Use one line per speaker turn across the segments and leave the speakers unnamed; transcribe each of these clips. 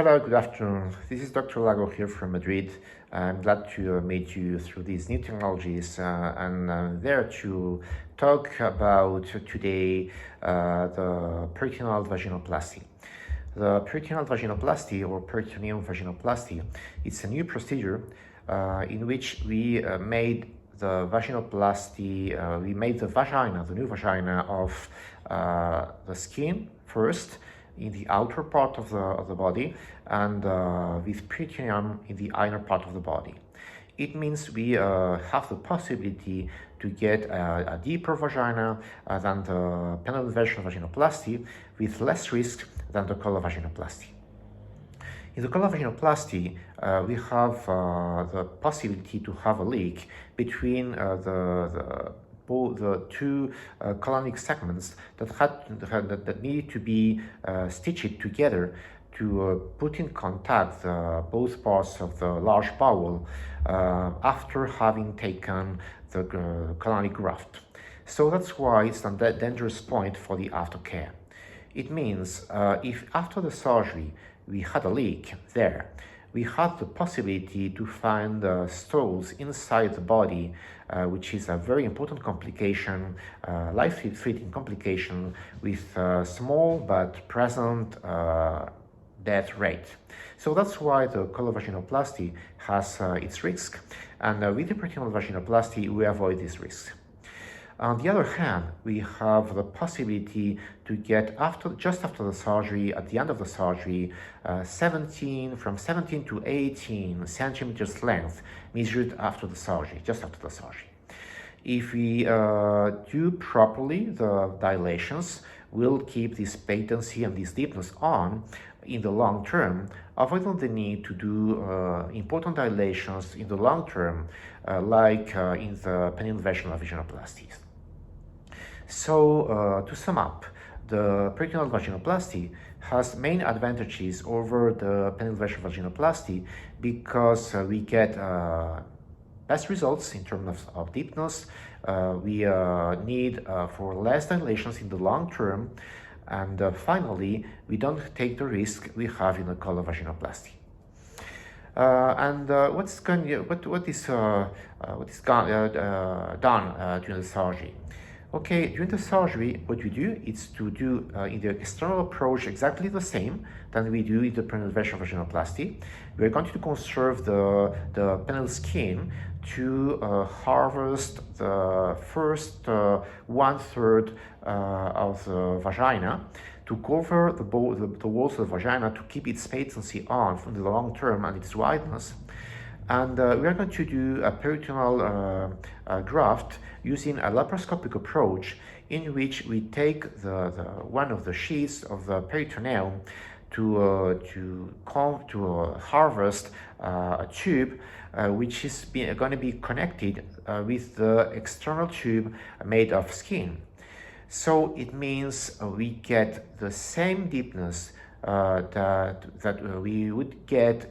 Hello, good afternoon. This is Dr. Lago here from Madrid. I'm glad to meet you through these new technologies and I'm there to talk about today the peritoneal vaginoplasty. The peritoneal vaginoplasty or peritoneal vaginoplasty, it's a new procedure in which we made the vaginoplasty, we made the vagina, the new vagina of the skin first, in the outer part of the body and with peritoneum in the inner part of the body. It means we have the possibility to get a deeper vagina than the penile vaginoplasty with less risk than the collar vaginoplasty. In the collar vaginoplasty, we have the possibility to have a leak between the two colonic segments that need to be stitched together to put in contact both parts of the large bowel after having taken the colonic graft. So that's why it's a dangerous point for the aftercare. It means if after the surgery we had a leak there, we had the possibility to find stools inside the body, which is a very important complication, life-threatening complication with small but present death rate. So that's why the collar vaginoplasty has its risk, and with the peritoneal vaginoplasty we avoid these risks. On the other hand, we have the possibility to get just after the surgery, at the end of the surgery, from 17 to 18 centimeters length measured after the surgery, just after the surgery. If we do properly the dilations, we'll keep this patency and this deepness on in the long term, avoiding the need to do important dilations in the long term, like in the penile vaginoplasties. So, to sum up, the peritoneal vaginoplasty has main advantages over the penile vaginoplasty because we get best results in terms of deepness. We need for less dilations in the long term, and finally, we don't take the risk we have in the collar vaginoplasty. What is done during the surgery? Okay, during the surgery, what we do is to do in the external approach exactly the same than we do in the penile vaginoplasty. We are going to conserve the penile skin to harvest the first 1/3 of the vagina, to cover the walls of the vagina, to keep its patency on for the long term and its wideness. And we are going to do a peritoneal graft using a laparoscopic approach in which we take one of the sheaths of the peritoneum to harvest a tube which is going to be connected with the external tube made of skin. So it means we get the same deepness that we would get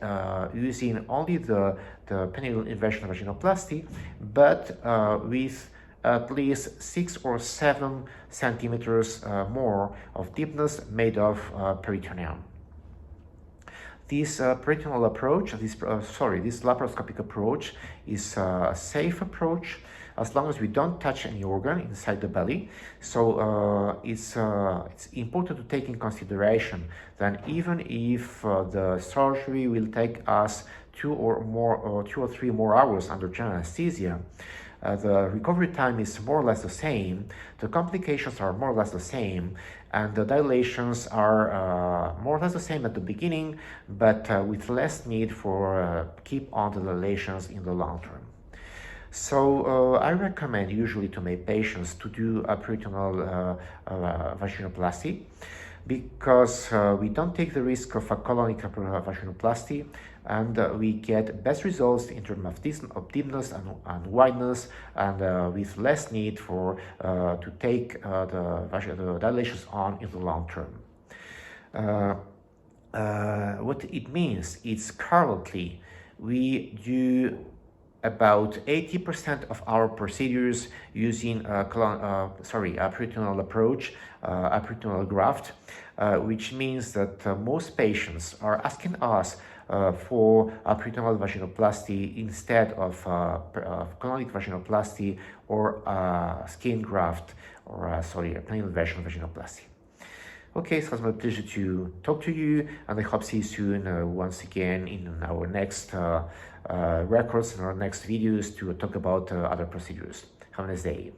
using only the penile vaginoplasty, but with at least 6 or 7 centimeters more of deepness made of peritoneum. This peritoneal approach, this laparoscopic approach is a safe approach as long as we don't touch any organ inside the belly. So it's important to take in consideration that even if the surgery will take us 2 or 3 more hours under general anesthesia, the recovery time is more or less the same, the complications are more or less the same, and the dilations are more or less the same at the beginning, but with less need for keep on the dilations in the long term. So I recommend usually to my patients to do a peritoneal vaginoplasty because we don't take the risk of a colonic vaginoplasty, and we get best results in terms of deepness and wideness, and with less need for to take the dilations on in the long term. What it means is currently we do about 80% of our procedures using a peritoneal approach, a peritoneal graft, which means that most patients are asking us for a peritoneal vaginoplasty instead of colonic vaginoplasty or skin graft or a plain vaginal vaginoplasty. Okay, so it's my pleasure to talk to you, and I hope to see you soon once again in our next records and our next videos to talk about other procedures. Have a nice day.